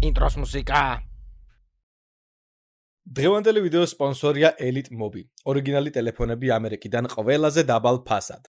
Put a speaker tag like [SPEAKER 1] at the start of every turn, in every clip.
[SPEAKER 1] ინტროს მუსიკა. დღევანდელი ვიდეოს სპონსორია ელიტ მობი. ორიგინალი ტელეფონები ამერიკიდან ყველაზე დაბალ ფასად.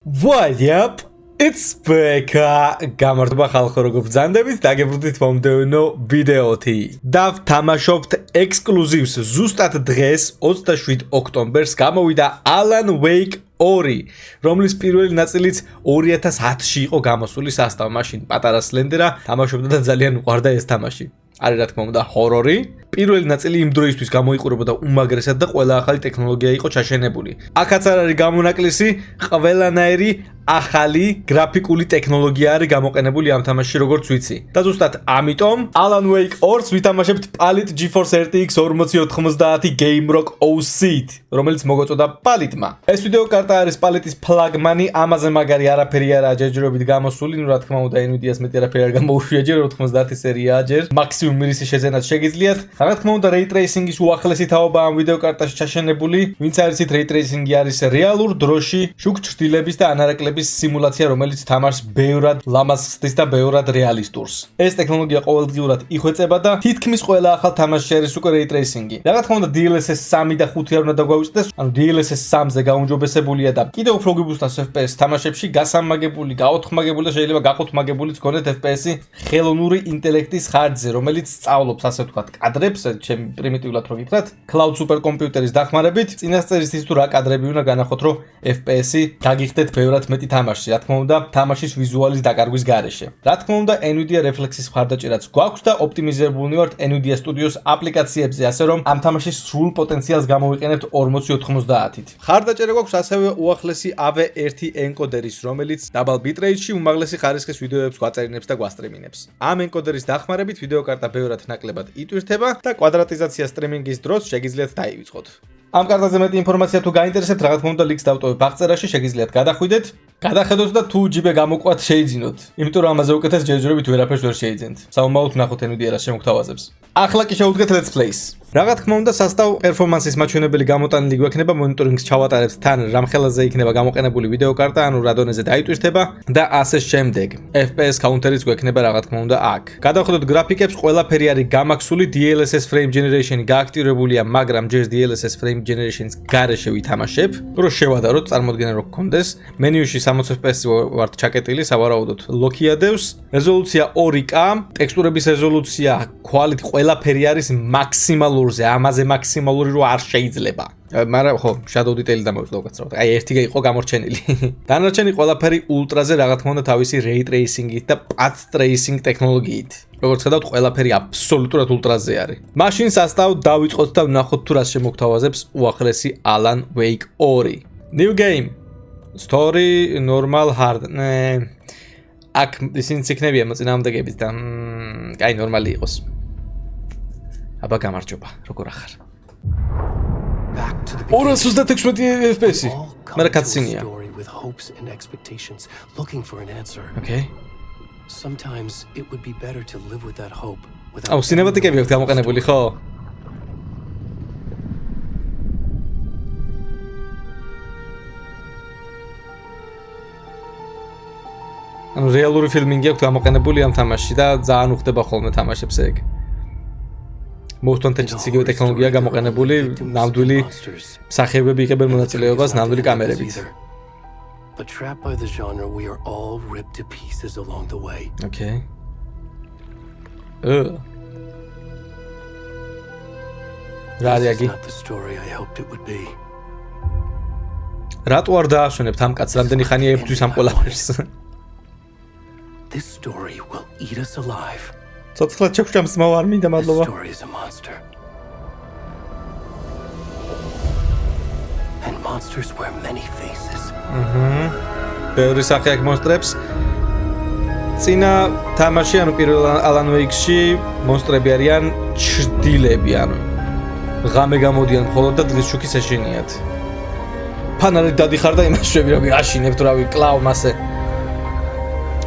[SPEAKER 1] What up? It's Beqa. გამარჯობა ხალხო, როგორ ბრძანდებით? დაგებრუნდით მომდევნო ვიდეოთი. დავთამაშობთ ექსკლუზივს ზუსტად დღეს 27 ოქტომბერს გამოვიდა Alan Wake 2, რომლის პირველი ნაწილიც 2010-ში იყო გამოსული სასტავ. მაშინ პატარა Slender-ა თამაშობდა და ძალიან უყვარდა ეს თამაში. არის რა თქმა უნდა ჰორორი. პირველი ნაწილი იმ დროისთვის გამოიყურებოდა უმაგრესად და ყველა ახალი ტექნოლოგია იყო ჩაშენებული. აქაც არ არის გამონაკლისი, ყველანაირი ახალი გრაფიკული ტექნოლოგია არის გამოყენებული ამ თამაშში, როგორც ვიცი. და ზუსტად ამიტომ Alan Wake 2-ს ვითამაშებთ Palit GeForce RTX 4090 GameRock OC-ით, რომელიც მოგოწოდა Palit-მა. ეს ვიდეო კარტა არის Palit-ის ფლაგმანი, ამაზე მაგარი არაფერი არაა ჯერჯერობით გამოსული, ну რა თქმა უნდა Nvidia-ს მეტი არაფერი არ გამოუშვია, ჯერ 90 სერიაა ჯერ, მაქსიმუმ მირისი შეზენაც შეგიძლიათ. რა თქმა უნდა Ray Tracing-ის უახლესი თაობა ამ ვიდეო კარტაში ჩაშენებული, ვინც არ იცით Ray Tracing-ი არის რეალურ დროში შუქ ჩრდილების და ანარეკლების სიმულაცია, რომელიც თამაშს ბევრად ლამაზ ხსნის და ბევრად რეალისტურს. ეს ტექნოლოგია ყოველდღიურად იხვეწება და თითქმის ყველა ახალ თამაშში არის უკვე Ray Tracing-ი. რა თქმა უნდა DLSS 3 და 5 არ უნდა დაგვავიწყდეს, ანუ DLSS 3-ზე გაუმჯობესებულია და კიდევ უფრო გიბუსტავს FPS თამაშებში გასამაგებული, გაოთხმაგებული და შეიძლება გაყოთმაგებულიც გქონდეთ FPS-ი ხელოვნური ინტელექტის ხარჯზე, რომელიც სწავლობს ასე ვთქვათ კადრებს, ჩემი პრიმიტიულად რო გითხრათ, cloud supercomputer-ის დახმარებით, წინასწერის ის თუ რა კადრები უნდა განახოთ, რომ FPS-ი გაგიხდეთ ბევრად მეტი თამაშში, რა თქმა უნდა, თამაშის ვიზუალის დაკარგვის გარეშე. რა თქმა უნდა, Nvidia Reflex-ის მხარდაჭერაც გვაქვს და ოპტიმიზირებული ვართ Nvidia Studios აპლიკაციებზე, ასე რომ ამ თამაშის სრულ პოტენციალს გამოვიყენებთ 4090-ით. მხარდაჭერა გვაქვს ასევე უახლესი AV1 ენკოდერის, რომელიც დაბალ bitrate-ში უმაღლესი ხარისხის ვიდეოებს გვაწერინებს და გვასტრიმინებს. ამ ენკოდერის დახმარებით ვიდეო კარტა ბევრად ნაკლებად იტვირთება და კვადრატიზაცია სტრიმინგის დროს შეგიძლიათ დაივიწყოთ. ამ კარტაზე მეტი ინფორმაცია თუ გაინტერესებთ, რა თქმა უნდა ლინკს დავტოვებ აღწერაში, შეგიძლიათ გადახვიდეთ, გადახედოთ და თუ ჯიბე გამოყვათ შეიძინოთ. იმიტომ რომ ამაზე უკეთეს ჯერჯერობით ვერაფერს ვერ შეიძენთ. სამომავლოდ ნახოთ Nvidia რას შემოგთავაზებს. ახლა კი შევუდგეთ Let's Play-ს. რა თქმა უნდა სასტავ პერფორმანსის მაჩვენებელი გამოტანილი გვექნება, მონიტორინგს ჩავატარებთ თან, რამ ხელაზე იქნება გამოყენებული ვიდეო კარტა, ანუ რა დონეზე დაიტვირთება და ასე შემდეგ. FPS counter-იც გვექნება რა თქმა უნდა აქ. გადავხედოთ გრაფიკებს, ყველაფერი არის გამაქსული, DLSS frame generation-ი გააქტიურებულია, მაგრამ ჯერ DLSS frame generation-ის გარეშე ვითამაშებ, რომ შევადაროთ, წარმოდგენა რო გქონდეს. მენიუში 60 FPS-ი ვართ ჩაკეტილი, სავარაუდოდ ლოქია დევს. რეზოლუცია 2K, ტექსტურების რეზოლუცია, quality ყველაფერი არის მაქსიმალურზე, ამაზე მაქსიმალური რო არ შეიძლება. მაგრამ ხო, shadow detail-ი დამოვიწყდა უკაცრავად. აი ერთი იყო გამორჩენილი. დანარჩენი ყველაფერი ultra-ზე რა თქმა უნდა თავისი ray tracing-ით და path tracing ტექნოლოგიით. როგორც ხედავთ, ყველაფერი აბსოლუტურად ultra-ზე არის. მაშინ სასტავ დავიწყოთ და ვნახოთ თუ რას შემოგთავაზებს უახლესი Alan Wake 2. New game. Story normal hard. აქ ისინიც იქნებიან მოწინააღმდეგეებით და კაი ნორმალი იყოს. აბა გამარჯობა, როგორ ახარ? 216 FPS-ი. მერე კაცინია. Okay.
[SPEAKER 2] Sometimes it would be better to live with that hope.
[SPEAKER 1] აუ, სინემატიკები აქვს გამოყენებული, ხო? ანუ რეალური ფილმინგი აქვს გამოყენებული ამ თამაშში და ძალიან უხდება ხოლმე თამაშებს ეგ. მოსტონტეჩიც იგივე ტექნოლოგია გამოყენებული, ნამდვილი მსახიობები იღებენ მონაწილეობას ნამდვილი კამერებით.
[SPEAKER 2] But trapped by the genre, we are all ripped to pieces along the way.
[SPEAKER 1] Okay. Radiagi.
[SPEAKER 2] Not the story I hoped it would be.
[SPEAKER 1] რატო არ დაასვენებთ ამ კაცს, რამდენი ხანია ებრძვის ამ ყველაფერს?
[SPEAKER 2] This story will eat us alive.
[SPEAKER 1] ცოცხლად შეგჭამს მავა არ მინდა მადლობა.
[SPEAKER 2] This story is a monster. And monsters wear many faces.
[SPEAKER 1] ბევრი სახე აქვს მონსტრებს. წინა თამაში, ანუ პირველ Alan Wake-ში მონსტრები არიან ჩრდილები, ანუ ღამე გამოდიან მხოლოდ და დღის შუქის ეშინიათ. ფანარი დადიხარ და იმას შვები რომ აშინებთ რავი კლავ მასე.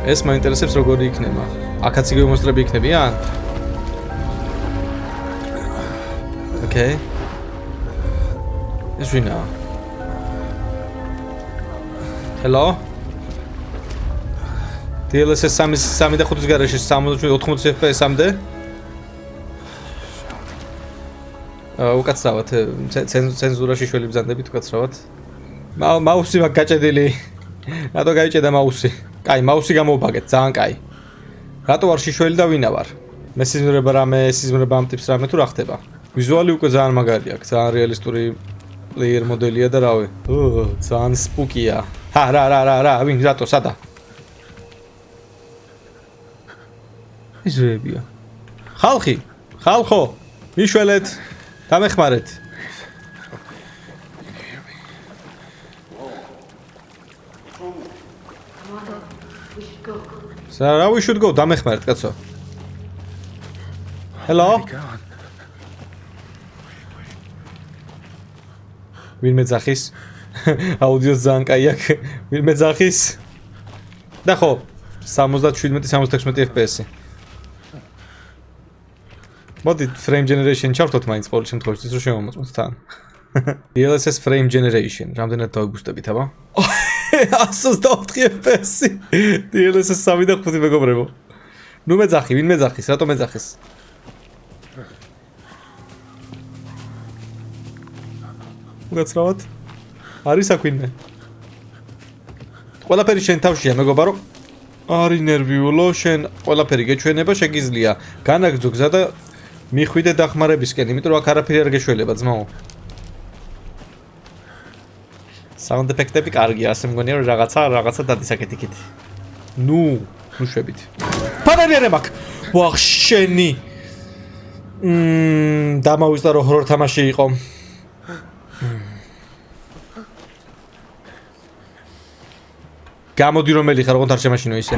[SPEAKER 1] ეს მაინტერესებს როგორი იქნება. აქაც იგივე მონსტრები იქნებიან? Okay. ეს ვინაა? Hello? DLSS 3 და 5-ის გარეშე 80 FPS-მდე. უკაცრავად ცენზურაში შველი ბზანდებით უკაცრავად. მაუსი მაგ გაჭედილი. რატო გაიჭედა მაუსი? კაი, მაუსი გამოვბაგეთ, ძალიან კაი. რატო არ შიშველი და ვინა ვარ? მე სიზმრება ამ ტიპს რამე თუ რა ხდება? ვიზუალი უკვე ძალიან მაგარი აქვს, ძალიან რეალისტური პლეიერ მოდელია და რავი. ძალიან სპუკია. რა, ვინ რატო სადა? ის რეებია. ხალხო, მიშველეთ, დამეხმარეთ. რა we should go დამეხმარეთ კაცო. Hello. ვინმე ძახის? აუდიო ძალიან კაი აქვს. ვინმე ძახის? და ხო, 77-76 FPS-ი. მოდით frame generation ჩავთოთ მაინც ყოველ შემთხვევაში, რომ შემომოწმოთ თან. DLSS frame generation, რამდენად დავიბუსტებით, აბა? 124 FPS-ი. DLSS 3 და 5 მეგობრებო. ნუ მეძახი, ვინ მეძახის? რატო მეძახის? უგაცრავად? არის აქ ვინმე? ყველაფერი შენ თავშია, მეგობარო. არი ნერვიულო, შენ ყველაფერი გეჩვენება შეგიძლია. განაგრძო გზა და მიხვიდე დახმარებისკენ, იმიტომ რომ აქ არაფერი არ გეშველება, ძმაო. Sound effect-ები კარგია, ასე მგონია რომ რაღაცა დადის აქეთ-იქით. ნუ შვებით. პანელები მაქვს. ვახ შენი. დამავიზდა რომ ჰორორ თამაში იყო. გამოდი რომელი ხარ, ოღონდ არ შემაშინო ისე.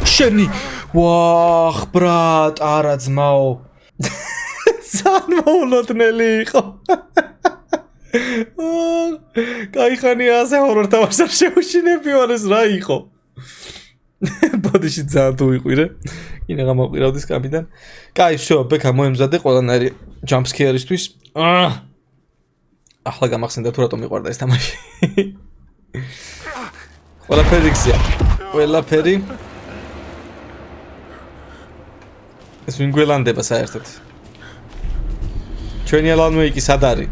[SPEAKER 1] შენი. ვახ ბრატ, არა ძმაო. ძალიან მოულოდნელი იყო. კაიხანია ასე ჰორორ თამაშს არ შეუშინები ვარეს რა იყო. ბოდიში ძალიან თუ იყვირე. კინე გამოყირავდი სკამიდან. კაი, всё, ბეკა მოემზადე ყველანაირი jump scare-ისთვის. ახლა გამახსენდა თუ რატომ მიყვარდა ეს თამაში. ყველაფერი გზია. ყველაფერი. ეს ვინ გველანდება საერთოდ? ჩვენი ალან ვეიკი სად არის?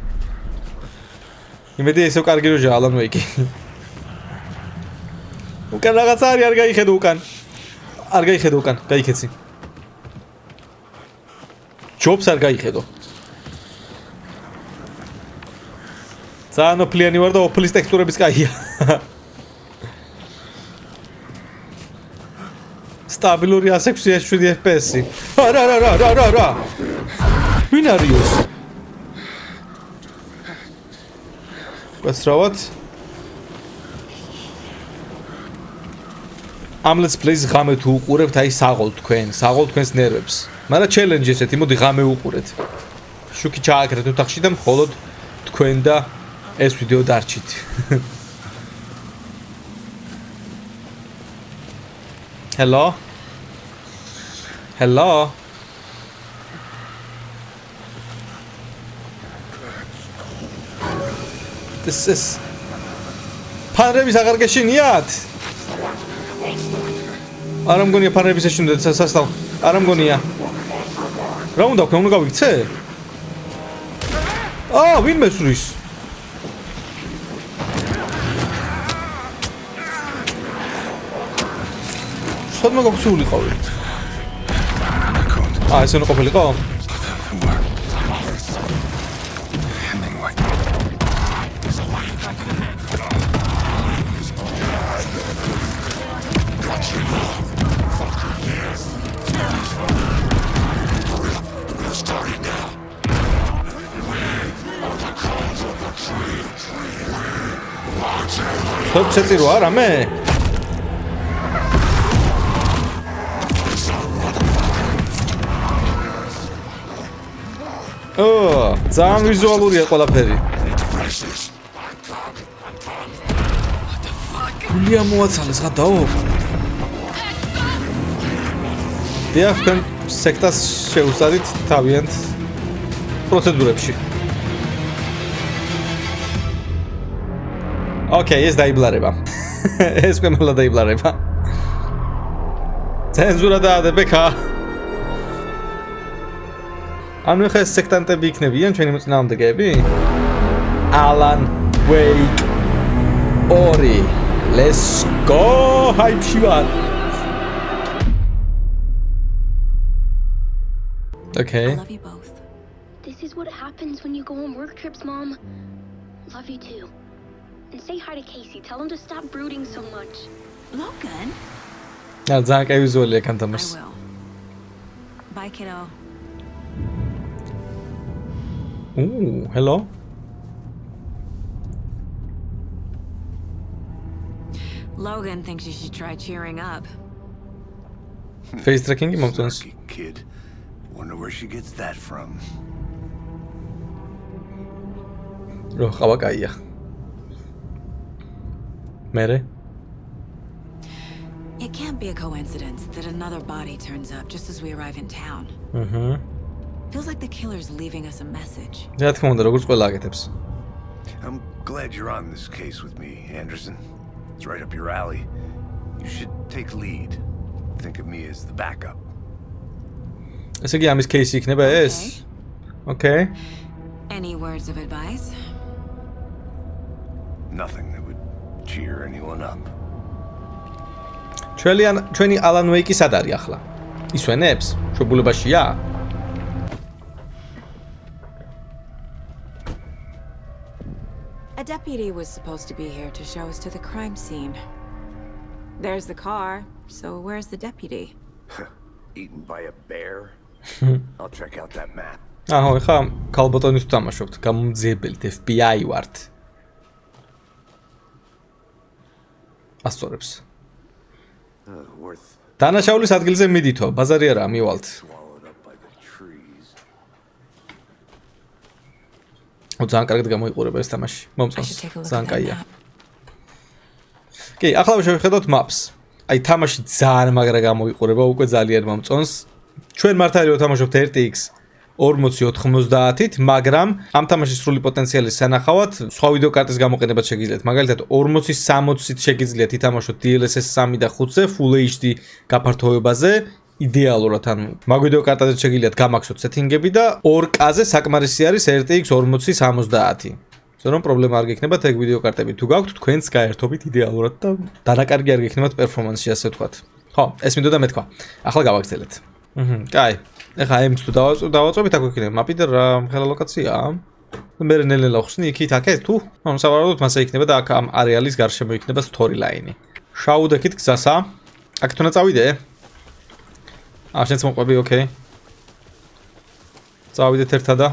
[SPEAKER 1] იმედი ესო კარგი როჟა ალან ვეიკი. უკან რაღაცა არის, არ გაიხედო უკან. არ გაიხედო უკან, გაიქეცი. ჯობს არ გაიხედო. ძალიან ოფლიანი ვარ და ოფლის ტექსტურების კაია. სტაბილური 167 FPS-ი. რა. ვინ არის? გასრავად. ამ let's play-ს ღამე თუ უყურებთ, აი საღოლ თქვენს ნერვებს. მაგრამ challenge ესეთი, მოდი ღამე უყურეთ. შუქი ჩააკრეთ ოთახში და მხოლოდ თქვენ და ეს ვიდეო დარჩით. Hello. This is ფანრების აღარ გეშინიათ? არ ამგონია ფანრების ეშინდეთ სასტავ. არ ამგონია. რა უნდა ვქნა, უნდა გავიქცე? ვინ მესვრის? სოდმა გაქცეულიყავი. ესე უნდა ყოფილიყო? Stop შეწირო არა მე? ძალიან ვიზუალურია ყველაფერი. გულია მოაცალეს გადაო. დიახ, სექტას შეუსწადით თავიანთ პროცედურებში. ოკეი, ეს დაიბლარება. ეს ყველა დაიბლარება. Cenzura daade Beqa. Ანუ ხა ეს სექტანტები იქნებიან ჩვენი მოწინააღმდეგეები? Alan Wake 2. Let's go. Hype shivan. Okay.
[SPEAKER 3] I love you both.
[SPEAKER 4] This is what happens when you go on work trips, Mom. Love you too. And say hi to Casey. Tell him to stop brooding so much.
[SPEAKER 3] Logan?
[SPEAKER 1] ძალიან კაი ვიზუალია
[SPEAKER 3] I
[SPEAKER 1] კანტამას.
[SPEAKER 3] will. Bye, kiddo.
[SPEAKER 1] Ooh, hello.
[SPEAKER 3] Logan thinks you should try cheering up.
[SPEAKER 1] Face tracking მომწონს.
[SPEAKER 5] Lucky kid. Wonder where she gets that from.
[SPEAKER 1] რო ხავა კაია. მერე?
[SPEAKER 3] It can't be a coincidence that another body turns up just as we arrive in town. Feels like the killer's leaving us a message.
[SPEAKER 1] რა თქმა უნდა, როგორც ყველა აკეთებს.
[SPEAKER 5] I'm glad you're on this case with me, Anderson. It's right up your alley. You should take lead. Think of me as the backup.
[SPEAKER 1] ესე იგი ამის кейსი იქნება ეს? Okay.
[SPEAKER 3] Any words of advice?
[SPEAKER 5] Nothing that would cheer anyone up.
[SPEAKER 1] ჩვენი Alan Wake სად არის ახლა? ისვენებს? შობულებაშია?
[SPEAKER 3] A deputy was supposed to be here to show us to the crime scene. There's the car, so where's the deputy?
[SPEAKER 5] Eaten by a bear? I'll check out that map.
[SPEAKER 1] აჰო, ეხა ქალბატონის ვთამაშობთ, გამომძიებელით FBI ვართ. ასწორებს.
[SPEAKER 5] Worth
[SPEAKER 1] დანაშაულის ადგილზე მიდითო, ბაზარი არა, მივალთ.
[SPEAKER 5] swallowed up by the trees.
[SPEAKER 1] ძალიან კარგად გამოიყურება ეს თამაში.
[SPEAKER 3] I
[SPEAKER 1] მომწონს.
[SPEAKER 3] should take a look
[SPEAKER 1] ძალიან
[SPEAKER 3] at that
[SPEAKER 1] კაია.
[SPEAKER 3] map.
[SPEAKER 1] კი, ახლა შევხედოთ maps. აი თამაში ძალიან მაგრა გამოიყურება, უკვე ძალიან მომწონს. ჩვენ მართალი ვთამაშობთ RTX 4090-ით, მაგრამ ამ თამაშის სრული პოტენციალის სანახავად სხვა ვიდეო კარტის გამოყენებაც შეგიძლიათ. მაგალითად 4060-ით შეგიძლიათ ითამაშოთ DLSS 3 და 5-ზე Full HD გაფართოებაზე. იდეალურად, ანუ მაგ ვიდეო კარტაზე შეგიძლიათ გამახსოვთ სეტინგები და 2K-ზე საკმარისი არის RTX 4070. ზოგადად რომ პრობლემა არ გექნებათ ეგ ვიდეო კარტები თუ გაქვთ თქვენს გაერთობით იდეალურად და დანაკარგი არ გექნებათ პერფორმანსში ასე ვთქვათ. ხო, ეს მინდოდა მეთქვა. ახლა გავაგრძელეთ. კაი. ეხა M-ს თუ დავაწვევით აქ იქნება მაპი და რა ხელა ლოკაციაა. მე ნელ-ნელა ხსნი იქით აქეთ თუ? ანუ სავარაუდოდ მასე იქნება და აქ ამ არეალის გარშემო იქნება story line-ი. შაუდექით გზასა. აქ თუნა წავიდე. შენც მოყვები, ოკეი. წავიდეთ ერთად და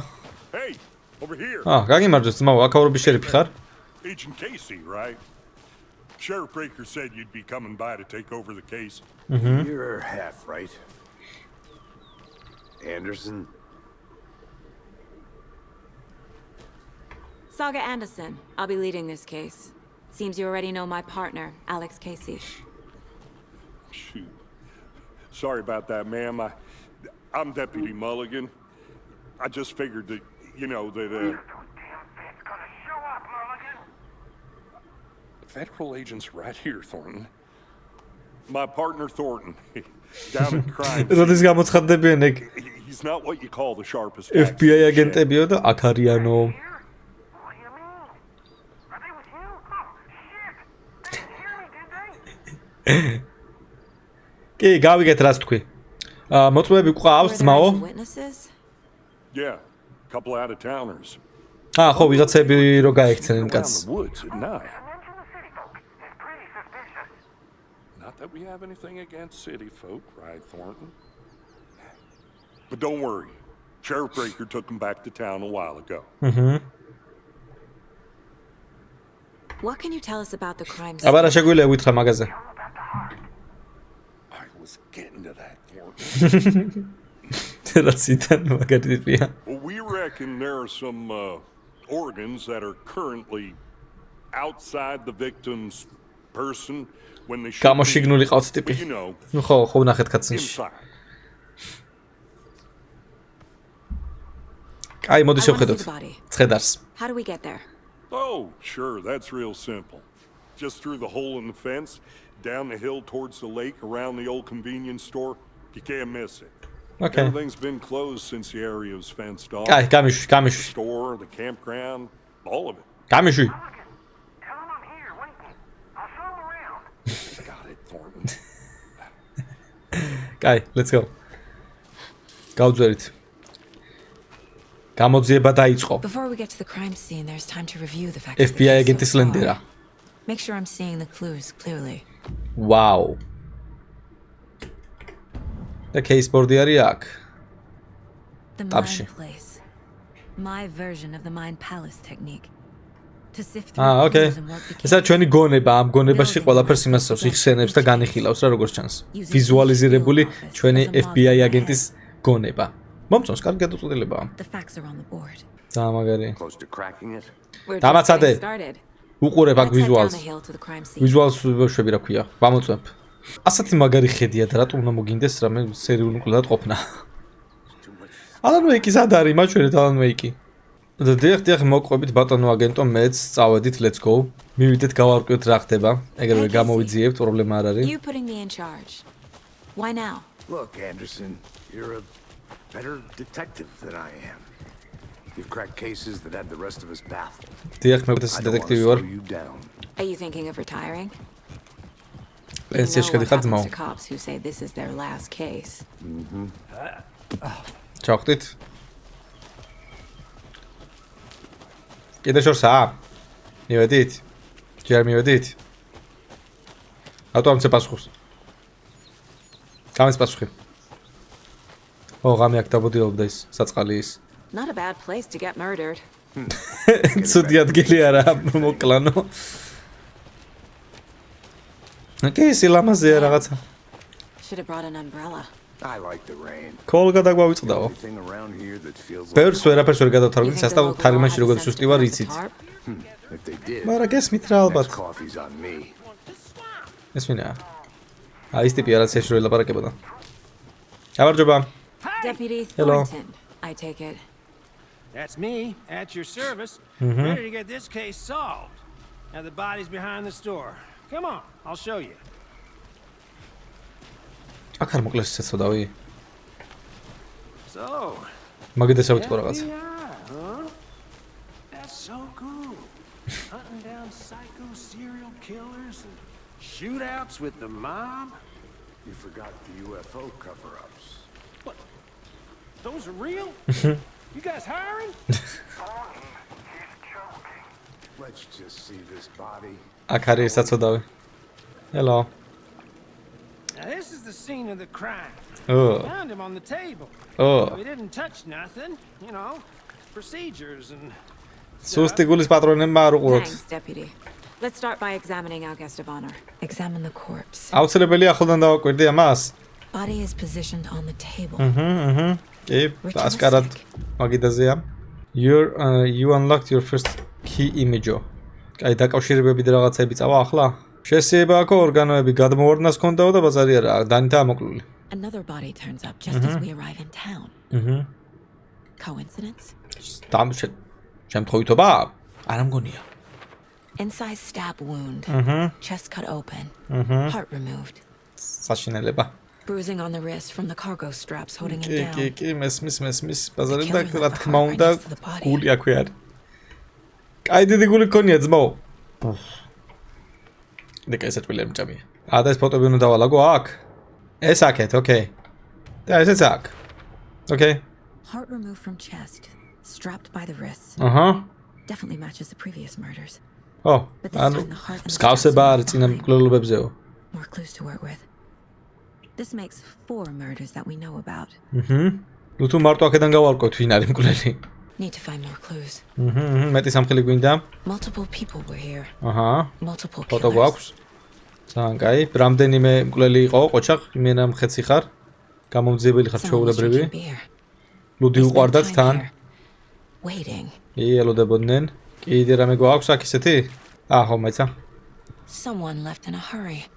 [SPEAKER 6] Hey, over here.
[SPEAKER 1] გაგიმარჯოს ძმაო, აქაურობის შერიფი ხარ?
[SPEAKER 6] Agent Casey, right? Sheriff Breaker said you'd be coming by to take over the case.
[SPEAKER 5] You're half right. Anderson?
[SPEAKER 3] Saga Anderson. I'll be leading this case. Seems you already know my partner, Alex Casey.
[SPEAKER 6] Shoot. Sorry about that, ma'am. I'm Deputy Mulligan. I just figured that, you know, that, Federal agents right here, Thornton. My partner, Thornton. Down at crime.
[SPEAKER 1] როდის გამოცხადდებიან ეგ
[SPEAKER 6] He's not what you call the sharpest.
[SPEAKER 1] FBI აგენტებიო და აქ არიანო. კი, გავიგეთ რას თქვი. მოწმეები გვყავს
[SPEAKER 3] Were there
[SPEAKER 1] ძმაო?
[SPEAKER 3] any witnesses?
[SPEAKER 6] Yeah, a couple out of towners.
[SPEAKER 1] ხო, ვიღაცები რო გაიქცნენ იმ
[SPEAKER 6] Around
[SPEAKER 1] კაცს.
[SPEAKER 6] the woods at night. Not that we have anything against city folk, right, Thornton? But don't worry. Sheriff Breaker took them back to town a while ago.
[SPEAKER 3] What can you tell us about the crime
[SPEAKER 1] აბა რა
[SPEAKER 3] scene?
[SPEAKER 1] შეგვიძლია ვითხრა მაგაზე?
[SPEAKER 6] I was getting to that, Thornton.
[SPEAKER 1] რაც იდან მაგარი ტიპია.
[SPEAKER 6] Well, we reckon there are some organs that are currently outside the victim's person when they should be,
[SPEAKER 1] გამოშიგნული ყავთ ტიპი.
[SPEAKER 6] you know,
[SPEAKER 1] ნუ ხო ვნახეთ კაცინში.
[SPEAKER 6] inside.
[SPEAKER 1] აი, მოდი
[SPEAKER 3] I wanna see
[SPEAKER 1] შევხედოთ.
[SPEAKER 3] the body.
[SPEAKER 1] ცხედარს.
[SPEAKER 3] How do we get there?
[SPEAKER 6] Oh, sure, that's real simple. Just through the hole in the fence, down the hill towards the lake around the old convenience store. You can't miss it.
[SPEAKER 1] Okay.
[SPEAKER 6] Everything's been closed since the area was fenced off.
[SPEAKER 1] გამიშვი,
[SPEAKER 6] The store, the campground, all of it.
[SPEAKER 1] გამიშვი.
[SPEAKER 7] Tell him I'm here, waiting. I'll show him around.
[SPEAKER 6] Got it, Thornton.
[SPEAKER 1] კაი, let's go. გავძვერით. გამოძიება დაიწყო.
[SPEAKER 3] Before we get to the crime scene, there's time to review the facts.
[SPEAKER 1] FBI agenti Slender.
[SPEAKER 3] Make sure I'm seeing the clues clearly.
[SPEAKER 1] Wow. The case board-ი არის აქ.
[SPEAKER 3] The
[SPEAKER 1] Tapshi.
[SPEAKER 3] mind place. My version of the mind palace technique. To sift
[SPEAKER 1] Ah,
[SPEAKER 3] through
[SPEAKER 1] okay.
[SPEAKER 3] clues and work the
[SPEAKER 1] ესა
[SPEAKER 3] case.
[SPEAKER 1] ჩვენი გონება, ამ გონებაში ყველაფერს იმასწავს, იხსენებს და განიხილავს რა როგორც ჩანს. ვიზუალიზირებული ჩვენი FBI აგენტის გონება. მომწონს, კარგი გადაწყვეტილებაა.
[SPEAKER 3] The facts are on the board.
[SPEAKER 1] დამაგარი.
[SPEAKER 5] Close to cracking it?
[SPEAKER 3] We're
[SPEAKER 1] დამაცადე.
[SPEAKER 3] just getting started.
[SPEAKER 1] უყურებ აქ
[SPEAKER 3] Let's head down
[SPEAKER 1] ვიზუალს.
[SPEAKER 3] the hill to the crime scene.
[SPEAKER 1] ვიზუალს შვები რა ქვია, ვამოწმებ. ასეთი მაგარი ხედია და რატომ უნდა მოგინდეს რამე სერიულ მკვლელად ყოფნა. ალან ვეიკის ად არის, მაჩვენეთ ალან ვეიკი. და დიახ, მოგყვებით ბატონო აგენტო, მეც წავედით, let's go. მივიდეთ გავარკვიოთ რა ხდება. ეგრევე გამოვიძიებთ, პრობლემა არ არის.
[SPEAKER 3] You putting me in charge. Why now?
[SPEAKER 5] Look, Anderson, you're a better detective than I am. You've cracked cases that had the rest of us baffled.
[SPEAKER 1] დიახ, მე ეს
[SPEAKER 5] I don't want to
[SPEAKER 1] დეტექტივი ვარ.
[SPEAKER 5] slow you down.
[SPEAKER 3] Are you thinking of retiring? You
[SPEAKER 1] პენსიაში
[SPEAKER 3] know what
[SPEAKER 1] გადიხარ
[SPEAKER 3] happens
[SPEAKER 1] ძმაო.
[SPEAKER 3] to cops who say this is their last case.
[SPEAKER 1] ჩავხტით. კიდე შორსაა? მივედით? ჯერ მივედით? რატო ამცე პასუხს? გამეს პასუხი. ო, ღამე აქ დაბოდილობდა ის, საწყალი ის.
[SPEAKER 3] Not a bad place to get murdered.
[SPEAKER 1] ცუდი ადგილი არა, მოკლანო. ოკეი, სილამაზეა რაღაცა.
[SPEAKER 3] Should have brought an umbrella.
[SPEAKER 5] I like the rain.
[SPEAKER 1] კოლგა დაგვავიწყდაო.
[SPEAKER 5] Everything around here that feels like
[SPEAKER 1] ბევრს ვერაფერს ვერ გადავთარგმნით,
[SPEAKER 3] You think the
[SPEAKER 1] სასტავ
[SPEAKER 3] local law
[SPEAKER 1] თარგმანში
[SPEAKER 3] had
[SPEAKER 1] როგორ
[SPEAKER 3] sense
[SPEAKER 1] სუსტი
[SPEAKER 3] to
[SPEAKER 1] ვარ
[SPEAKER 3] close the
[SPEAKER 1] იცით.
[SPEAKER 3] tarp?
[SPEAKER 5] if they did.
[SPEAKER 1] მაგრამ გესმით რა ალბათ.
[SPEAKER 5] Next coffee's on me.
[SPEAKER 1] ესმინა. აი ეს ტიპი რაც ეშრო ელაპარაკებოდა. გამარჯობა.
[SPEAKER 3] Deputy
[SPEAKER 1] Hello.
[SPEAKER 3] Thornton, I take it.
[SPEAKER 7] That's me, at your service, ready to get this case solved. Now the body's behind the store. Come on, I'll show you.
[SPEAKER 1] აქ არ მოკლეს შეცოდავი.
[SPEAKER 7] So,
[SPEAKER 1] მაგიდესავით ყო რაღაც.
[SPEAKER 7] FBI, huh? That's so cool. Hunting down psycho serial killers and shootouts with the mob.
[SPEAKER 5] You forgot the UFO cover-ups.
[SPEAKER 7] What? Those are real? You guys hiring?
[SPEAKER 5] Let's just see this body.
[SPEAKER 1] აქ არის საცოდავი. Hello.
[SPEAKER 7] Now this is the scene of the crime.
[SPEAKER 1] Oh.
[SPEAKER 7] Found him on the table.
[SPEAKER 1] Oh.
[SPEAKER 7] We didn't touch nothing, you know, procedures and
[SPEAKER 1] სუსტი გულის პატრონებმა არ უყუროთ.
[SPEAKER 3] Thanks, Deputy. Let's start by examining our guest of honor. Examine the corpse.
[SPEAKER 1] აუცილებელია ახლდან დავაკვირდი ამას.
[SPEAKER 3] Body is positioned on the table.
[SPEAKER 1] კი, ასკარად მაგიდაზეა. You unlocked your first key image. კაი, დაკავშირებები და რაღაცები წავა ახლა. შესიება აქ ორგანოები გადმოვარდნას ქონდაო და ბაზარი არა, დანითა ამოკლული.
[SPEAKER 3] Another body turns up just as we arrive in town. Coincidence?
[SPEAKER 1] შემთხვევითობა? არ ამგონია.
[SPEAKER 3] Incised stab wound. Chest cut open. Heart removed.
[SPEAKER 1] საშინელება.
[SPEAKER 3] Bruising on the wrist from the cargo straps holding him
[SPEAKER 1] კი,
[SPEAKER 3] down.
[SPEAKER 1] კი, მესმის ბაზარი და რა თქმა უნდა გული აქვე არის. კაი, დიდი გული გქონია ძმაო. დეკა ესეთ პილერ მჭამია. და ეს ფოტოები უნდა დავალაგო აქ. ეს აქეთ, ოკეი. და ესეც აქ. ოკეი.
[SPEAKER 3] Heart removed from chest, strapped by the wrists. Definitely matches the previous murders.
[SPEAKER 1] ო,
[SPEAKER 3] But this
[SPEAKER 1] ანუ
[SPEAKER 3] time the heart and the
[SPEAKER 1] მსგავსება
[SPEAKER 3] chest
[SPEAKER 1] არის წინა
[SPEAKER 3] are
[SPEAKER 1] მკვლელობებზეო.
[SPEAKER 3] more clues to work with. This makes 4 murders that we know about.
[SPEAKER 1] ნუ თუ მარტო აქედან გავარკვევთ ვინ არის მკვლელი.
[SPEAKER 3] Need to find more clues.
[SPEAKER 1] მეტი სამხილი გვინდა.
[SPEAKER 3] Multiple people were here. Multiple
[SPEAKER 1] ფოტო
[SPEAKER 3] killers.
[SPEAKER 1] გვაქვს. ძალიან კაი. რამდენიმე მკვლელი იყო, ყოჩახ, იმენა მხეცი ხარ. გამომძიებელი ხარ
[SPEAKER 3] Someone was
[SPEAKER 1] ჩვეულებრივი.
[SPEAKER 3] drinking beer.
[SPEAKER 1] ლუდი
[SPEAKER 3] They spent
[SPEAKER 1] უყარდათ
[SPEAKER 3] time
[SPEAKER 1] თან.
[SPEAKER 3] here, waiting.
[SPEAKER 1] ელოდებოდნენ. კიდე რამე გვაქვს აქ ისეთი? ხო, მაიცა.
[SPEAKER 3] Someone left in a hurry.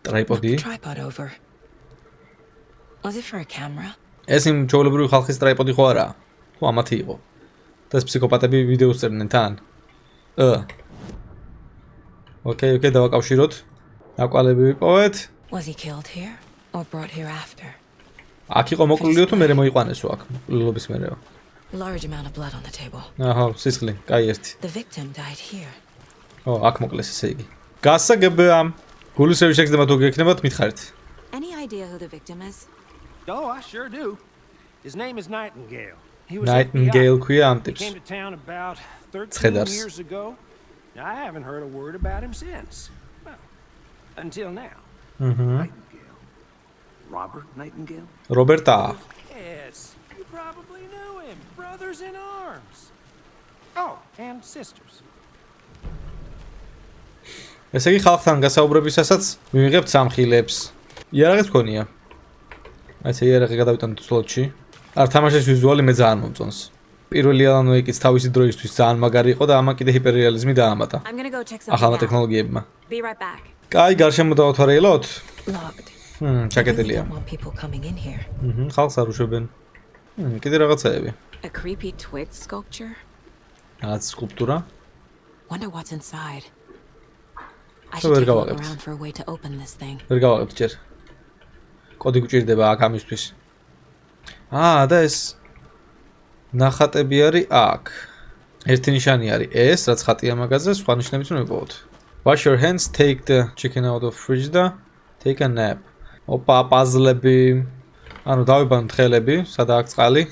[SPEAKER 3] Knocked
[SPEAKER 1] ტრაიპოდი.
[SPEAKER 3] the tripod over. Was it for a camera?
[SPEAKER 1] ეს იმ ჩვეულებრივი ხალხის ტრაიპოდი ხო არა? ხო, ამათი იყო. და ეს ფსიქოპატები ვიდეოს წერდნენ თან. ოკეი, დავაკავშიროთ. აყალები ვიპოვეთ.
[SPEAKER 3] Was he killed here or brought here after?
[SPEAKER 1] აქ იყო მოკლულიო თუ მე მოიყვანესო აქ მოკლულობის მერეო.
[SPEAKER 3] Large amount of blood on the table.
[SPEAKER 1] აჰა, სისხლი, კაი ერთი.
[SPEAKER 3] The victim died here.
[SPEAKER 1] აქ მოკლეს ესე იგი. გასაგებია. გულისრევი შეგრძნება თუ გექნებათ მითხარით.
[SPEAKER 3] Any idea who the victim is?
[SPEAKER 7] Oh, I sure do. His name is Nightingale. He was
[SPEAKER 1] Nightingale
[SPEAKER 7] FBI.
[SPEAKER 1] ქვია ამ
[SPEAKER 7] He
[SPEAKER 1] ტიპს.
[SPEAKER 7] came to town about 13
[SPEAKER 1] Ხედავს.
[SPEAKER 7] years ago. I haven't heard a word about him since. Well, until now.
[SPEAKER 5] Nightingale. Robert Nightingale?
[SPEAKER 1] რობერტა.
[SPEAKER 7] Yes, you probably knew him. Brothers in arms. Oh, and sisters.
[SPEAKER 1] ესე იგი ხალხთან გასაუბრებისასაც მივიღებთ სამხილებს. იარაღიც გქონია. ესე იარაღი გადავიტანოთ სლოტში. არ თამაშის ვიზუალი მე ძალიან მომწონს. პირველი ალან ვეიკის თავისი დროისთვის ძალიან მაგარი იყო და ამან კიდე ჰიპერრეალიზმი დაამატა.
[SPEAKER 3] I'm gonna go check something
[SPEAKER 1] ახალმა
[SPEAKER 3] out.
[SPEAKER 1] ტექნოლოგიებმა.
[SPEAKER 3] Be right back.
[SPEAKER 1] კაი, გარშემო დავთვალეილოთ.
[SPEAKER 3] Locked.
[SPEAKER 1] ჩაკეტილია.
[SPEAKER 3] Don't want people coming in here.
[SPEAKER 1] ხალხს არ უშვებენ. კიდე რაღაცაები.
[SPEAKER 3] A creepy twig sculpture.
[SPEAKER 1] რაღაც სკულპტურა.
[SPEAKER 3] Wonder what's inside. I
[SPEAKER 1] So
[SPEAKER 3] should
[SPEAKER 1] ვერ
[SPEAKER 3] take a look
[SPEAKER 1] გავაღებთ.
[SPEAKER 3] around for a way to open this thing.
[SPEAKER 1] ვერ გავაღებთ ჯერ. კოდი გვჭირდება აქ ამისთვის. და ეს ნახატები არის აქ. ერთი ნიშანი არის ეს, რაც ხატია მაგაზე, სხვა ნიშნებიც უნდა ვიპოვოთ. Wash your hands, take the chicken out of fridge და take a nap. ოპა, პაზლები. ანუ დავიბანოთ ხელები, სადაა აქ წყალი.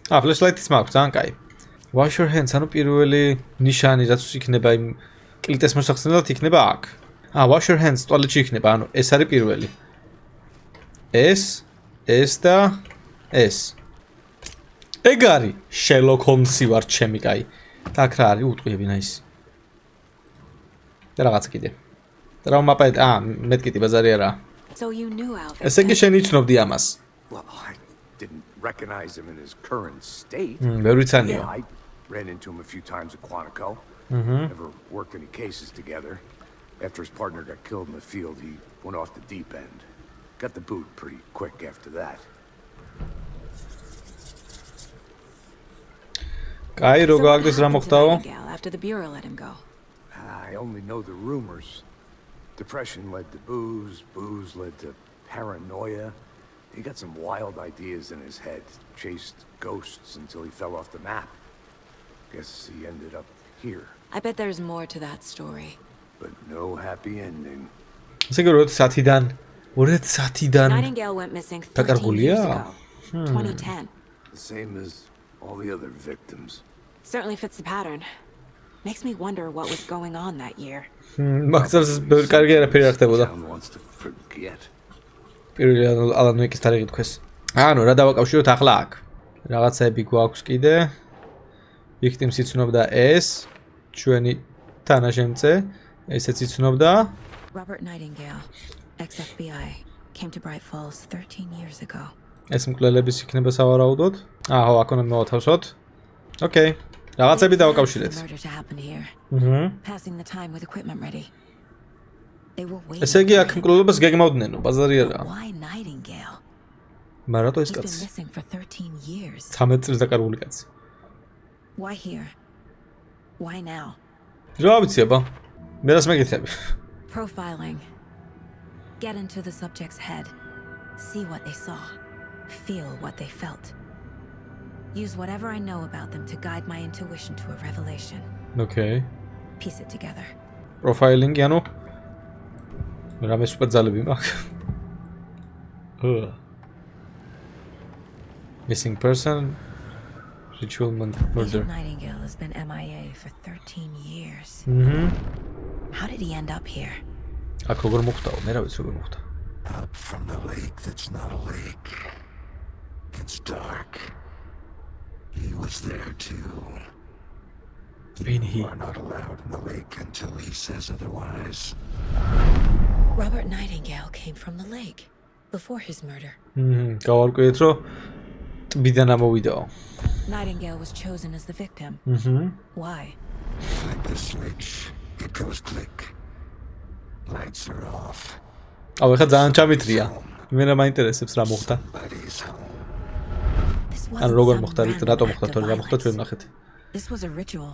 [SPEAKER 1] flashlight-იც მაქვს, ძალიან კაი. Wash your hands, ანუ პირველი ნიშანი, რაც იქნება იმ კლიტეს მოსახსნელად იქნება აქ. Wash your hands, ტუალეტში იქნება, ანუ ეს არის პირველი. ეს და ეს. ეგ არის Sherlock Holmes-ი ვარ ჩემი, კაი. და აქ რა არის? უტყვიები ნაის. და რაღაცა კიდე. და რა მაპა, მეთკიტი ბაზარი არა.
[SPEAKER 3] So you knew Alvin.
[SPEAKER 1] ესე იგი შენ იცნობდი ამას.
[SPEAKER 5] Well, I didn't recognize him in his current state.
[SPEAKER 1] ვერ ვიცანიო.
[SPEAKER 5] I ran into him a few times at Quantico. Never worked any cases together. After his partner got killed in the field, he went off the deep end. Got the boot pretty quick after that.
[SPEAKER 1] კაი,
[SPEAKER 3] So
[SPEAKER 1] როგორ
[SPEAKER 3] what
[SPEAKER 1] აგდეს რა
[SPEAKER 3] happened to
[SPEAKER 1] მოხდაო?
[SPEAKER 3] Nightingale after the bureau let him go?
[SPEAKER 5] I only know the rumors. Depression led to booze, booze led to paranoia. He got some wild ideas in his head, chased ghosts until he fell off the map. Guess he ended up here,
[SPEAKER 3] I bet there's more to that story.
[SPEAKER 5] but no happy ending.
[SPEAKER 1] ესე იგი 2010-დან
[SPEAKER 3] Nightingale went missing 13
[SPEAKER 1] დაკარგულია?
[SPEAKER 3] years ago. 2010.
[SPEAKER 5] The same as all the other victims.
[SPEAKER 3] Certainly fits the pattern. Makes me wonder what was going on that year.
[SPEAKER 1] მაგცელს ბევრი კარგი არაფერი არ ხდებოდა.
[SPEAKER 5] Town wants to forget.
[SPEAKER 1] პირველი ალან ვეიკის თარიღი თქვეს. ანუ რა დავაკავშიროთ ახლა აქ? რაღაცები გვაქვს კიდე. ვიქტიმს იცნობდა ეს, ჩვენი თანაშემწე, ესეც იცნობდა.
[SPEAKER 3] Robert Nightingale, ex-FBI, came to Bright Falls 13 years ago.
[SPEAKER 1] ეს მკვლელების იქნება სავარაუდოდ. ხო, აქ უნდა მოვათავსოთ. ოკეი. რაღაცები დავაკავშირეთ.
[SPEAKER 3] Murder to happen here. Passing the time with equipment ready. They were waiting.
[SPEAKER 1] ესე იგი აქ მკვლელობას გეგმავდნენ, ბაზარი არა.
[SPEAKER 3] Why Nightingale?
[SPEAKER 1] მაგრამ რატო ეს
[SPEAKER 3] He's been
[SPEAKER 1] კაცი?
[SPEAKER 3] missing for 13 years.
[SPEAKER 1] 13 წელს დაკარგული კაცი.
[SPEAKER 3] Why here? Why now?
[SPEAKER 1] რა ვიცი აბა? მე რას მეკითხები?
[SPEAKER 3] Profiling. Get into the subject's head. See what they saw. Feel what they felt. Use whatever I know about them to guide my intuition to a revelation.
[SPEAKER 1] Okay.
[SPEAKER 3] Piece it together.
[SPEAKER 1] Profiling, ანუ რამე სუპერ ძალები მაქვს. Missing person, ritual murder.
[SPEAKER 3] Agent Nightingale has been MIA for 13 years. How did he end up here?
[SPEAKER 1] აქ როგორ მოხდაო? მე რა ვიცი როგორ მოხდა.
[SPEAKER 8] Up from the lake that's not a lake. It's dark. He was there too. You are not allowed in the lake until he says otherwise.
[SPEAKER 3] Robert Nightingale came from the lake before his murder.
[SPEAKER 1] გავარკვიეთ რომ ტბიდან ამოვიდაო.
[SPEAKER 3] Nightingale was chosen as the victim. Why?
[SPEAKER 8] Like the switch, it goes click. Lights are off.
[SPEAKER 1] ახლა ძალიან ჩამიტრია. მე რა მაინტერესებს რა მოხდა.
[SPEAKER 8] Buddy's home.
[SPEAKER 3] This
[SPEAKER 1] ან
[SPEAKER 3] wasn't
[SPEAKER 1] როგორ
[SPEAKER 3] some
[SPEAKER 1] მოხდა
[SPEAKER 3] random
[SPEAKER 1] რატომ
[SPEAKER 3] act
[SPEAKER 1] მოხდა
[SPEAKER 3] of
[SPEAKER 1] თორე რა მოხდა ჩვენ
[SPEAKER 3] violence.
[SPEAKER 1] ნახეთ.
[SPEAKER 3] This was a ritual.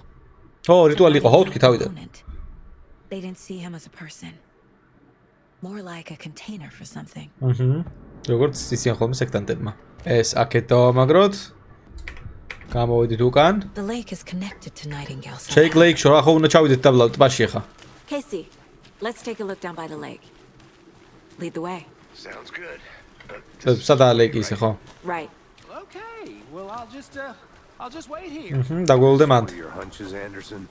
[SPEAKER 1] ო, რიტუალი იყო, ხო, თქვი თავიდან.
[SPEAKER 3] Opponent. They didn't see him as a person. More like a container for something.
[SPEAKER 1] როგორც ისიან ხოლმე სექტანტებმა. ეს აქეთ დავამაგროთ. გამოვიდით უკან.
[SPEAKER 3] The lake is connected to Nightingale.
[SPEAKER 1] Shake Lake შორა ხო უნდა ჩავიდეთ დაბლა ტბაში ახლა.
[SPEAKER 3] Casey, let's take a look down by the lake. Lead the way.
[SPEAKER 5] Sounds good.
[SPEAKER 1] სადაა ლეიკი ისე ხო?
[SPEAKER 3] Right.
[SPEAKER 7] Okay, well, I'll just wait here.
[SPEAKER 1] დაგველოდე მანდ.
[SPEAKER 5] What are your hunches, Anderson?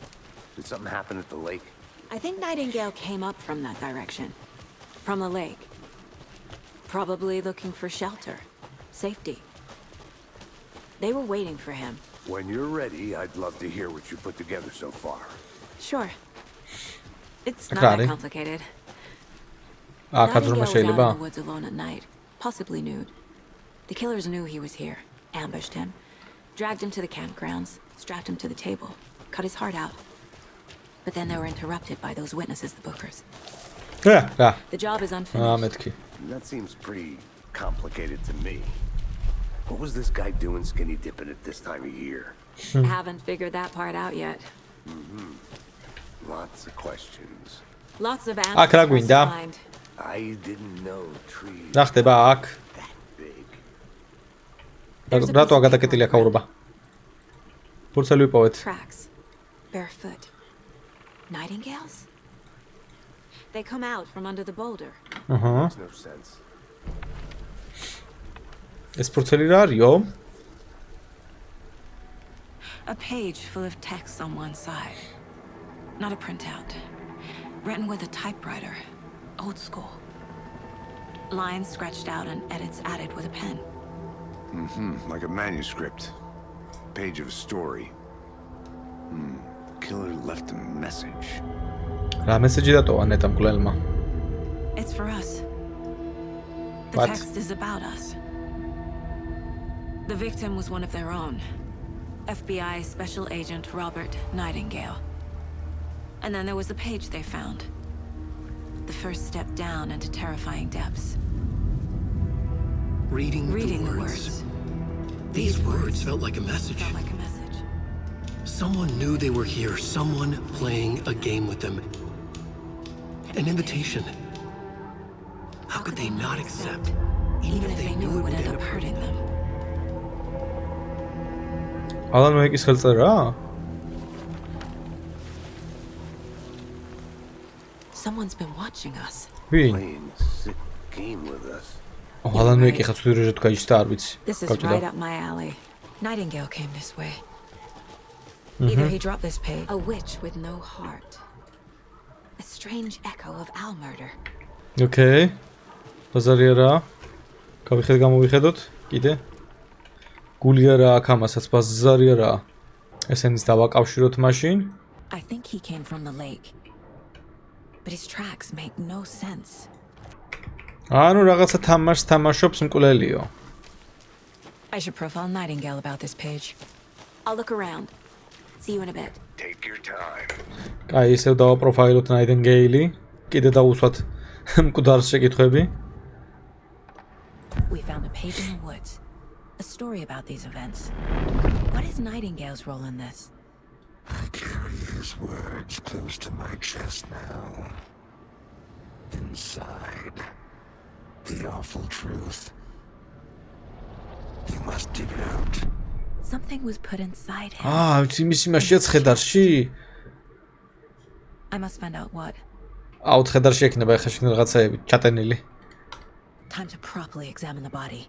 [SPEAKER 5] Did something happen at the lake?
[SPEAKER 3] I think Nightingale came up from that direction. From the lake. Probably looking for shelter. Safety. They were waiting for him.
[SPEAKER 5] When you're ready, I'd love to hear what you put together so far.
[SPEAKER 3] Sure. It's not
[SPEAKER 1] Claro.
[SPEAKER 3] that complicated.
[SPEAKER 1] კადრმა
[SPEAKER 3] Nightingale was out
[SPEAKER 1] შეიძლება.
[SPEAKER 3] in the woods alone at night, possibly nude. The killers knew he was here, ambushed him, dragged him to the campgrounds, strapped him to the table, cut his heart out. But then they were interrupted by those witnesses, the bookers.
[SPEAKER 1] რა.
[SPEAKER 3] The job is unfinished.
[SPEAKER 1] მეთქი.
[SPEAKER 5] That seems pretty complicated to me. What was this guy doing skinny dipping at this time of year?
[SPEAKER 3] Haven't figured that part out yet.
[SPEAKER 5] Lots of questions.
[SPEAKER 3] Lots of
[SPEAKER 1] აქ რა
[SPEAKER 3] answers for us
[SPEAKER 1] გვინდა?
[SPEAKER 3] to find.
[SPEAKER 5] I didn't know trees
[SPEAKER 1] რა ხდება აქ?
[SPEAKER 5] that big.
[SPEAKER 1] რატო აგადაკეტილი აქ აურობა? ფურცელი ვიპოვეთ.
[SPEAKER 3] Tracks. Barefoot. Nightingales? They come out from under the boulder.
[SPEAKER 5] Makes no sense.
[SPEAKER 1] ეს ფურცელი რა არისო?
[SPEAKER 3] A page full of text on one side. Not a printout. Written with a typewriter. Old school. Lines scratched out and edits added with a pen.
[SPEAKER 5] Like a manuscript. Page of a story. Killer left a message.
[SPEAKER 1] რა მესეჯი დატოვა ნეტამ მკვლელმა?
[SPEAKER 3] It's for us. The
[SPEAKER 1] What?
[SPEAKER 3] text is about us. The victim was one of their own. FBI Special Agent Robert Nightingale. And then there was the page they found. The first step down into terrifying depths.
[SPEAKER 2] Reading
[SPEAKER 3] Reading
[SPEAKER 2] the
[SPEAKER 3] the
[SPEAKER 2] words.
[SPEAKER 3] words.
[SPEAKER 2] These words felt like a message.
[SPEAKER 3] Felt like a message.
[SPEAKER 2] Someone knew they were here. Someone playing a game with them. An invitation. How could they not accept?
[SPEAKER 3] Even if they knew it would end up hurting them.
[SPEAKER 1] ალან მეიკის ხელწერა?
[SPEAKER 3] Someone's been watching us.
[SPEAKER 1] ვინ?
[SPEAKER 5] Playing a sick game with us.
[SPEAKER 1] ალან მეიკი ხა ცუდ რეჟეთ გაიჩნდა არ ვიცი.
[SPEAKER 3] This is
[SPEAKER 1] გავჭირდა.
[SPEAKER 3] right up my alley. Nightingale came this way. Either he dropped this page. A witch with no heart. A strange echo of Al murder.
[SPEAKER 1] ოკეი. ბაზარია რა. გავიხედე გამოვიხედოთ. კიდე. გულია რა აქ ამასაც ბაზარია რა. ესენიც დავაკავშიროთ მაშინ.
[SPEAKER 3] I think he came from the lake. But his tracks make no sense.
[SPEAKER 1] ანუ რაღაცა თამაშს თამაშობს მკვლელიო.
[SPEAKER 3] I should profile Nightingale about this page. I'll look around. See you in a bit.
[SPEAKER 5] Take your time.
[SPEAKER 1] კაი, ისევ დავაპროფაილოთ Nightingale. კიდე დავუსვათ მკვდარს შეკითხვები.
[SPEAKER 3] We found a page in the woods. A story about these events. What is Nightingale's role in this?
[SPEAKER 8] I carry his words close to my chest now. Inside, the awful truth. You must dig it out.
[SPEAKER 3] Something was put inside him.
[SPEAKER 1] ვიცი მისი მასია ცხედარში?
[SPEAKER 3] I must find out what.
[SPEAKER 1] ცხედარში ექნება ეხლა შეგნ რაღაცაები ჩატენილი.
[SPEAKER 3] Time to properly examine the body.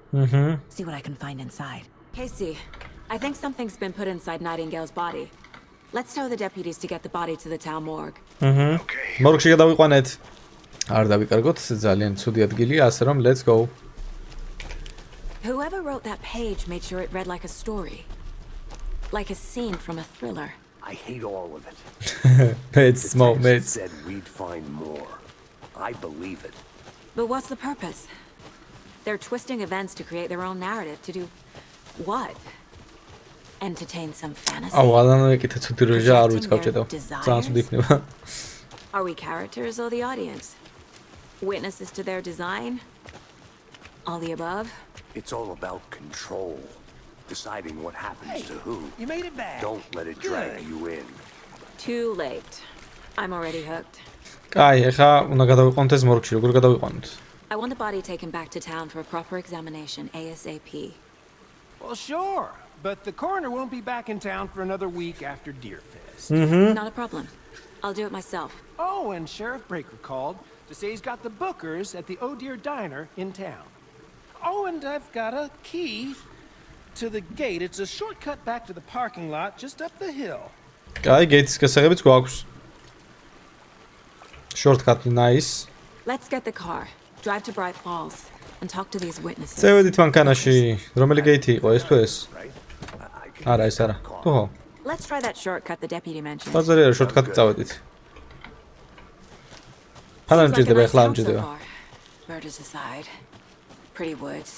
[SPEAKER 3] See what I can find inside. Casey, I think something's been put inside Nightingale's body. Let's tell the deputies to get the body to the town morgue.
[SPEAKER 1] მორგში გადავიყვანეთ. არ დავიკარგოთ, ძალიან ცუდი ადგილია, ასე რომ let's go.
[SPEAKER 3] Whoever wrote that page made sure it read like a story. Like a scene from a thriller.
[SPEAKER 5] I hate all of it.
[SPEAKER 1] It's small
[SPEAKER 5] Text
[SPEAKER 1] mates.
[SPEAKER 5] said we'd find more. I believe it.
[SPEAKER 3] But what's the purpose? They're twisting events to create their own narrative. To do what? Entertain some fantasy?
[SPEAKER 1] აუ, ალან მეიკითა ცუდი რეჟა არ ვიცი გავჭედავ. ძალიან ცუდი იქნება.
[SPEAKER 3] Are we characters or the audience? Witnesses to their design? All the above?
[SPEAKER 5] It's all about control. deciding what happens to who.
[SPEAKER 7] You made it back.
[SPEAKER 5] Don't let it drag
[SPEAKER 7] Good.
[SPEAKER 5] you in.
[SPEAKER 3] Too late. I'm already hooked.
[SPEAKER 1] კაი, ეხა უნდა გადავიყვანოთ ეს მორგში, როგორ გადავიყვანოთ?
[SPEAKER 3] I want the body taken back to town for a proper examination ASAP.
[SPEAKER 7] Well, sure. But the coroner won't be back in town for another week after Deerfest.
[SPEAKER 3] Not a problem. I'll do it myself.
[SPEAKER 7] Oh, and Sheriff Breaker called to say he's got the bookers at the Oh Dear Diner in town. Oh, and I've got a key to the gate. It's a shortcut back to the parking lot just up the hill.
[SPEAKER 1] კაი, გეйтის გასაღებიც გვაქვს. Shortcut, nice.
[SPEAKER 3] Let's get the car. Drive to Bright Falls and talk to these witnesses.
[SPEAKER 1] წევედით მანქანაში. რომელი გეითი იყო ეს თუ ეს? არა, ეს არა. თუო.
[SPEAKER 3] Let's try that shortcut the deputy mentioned.
[SPEAKER 1] ბაზარი არა, shortcut წავედით. ფანა მჭირდება, ეხლა მჭირდება.
[SPEAKER 3] Murders aside. Pretty woods.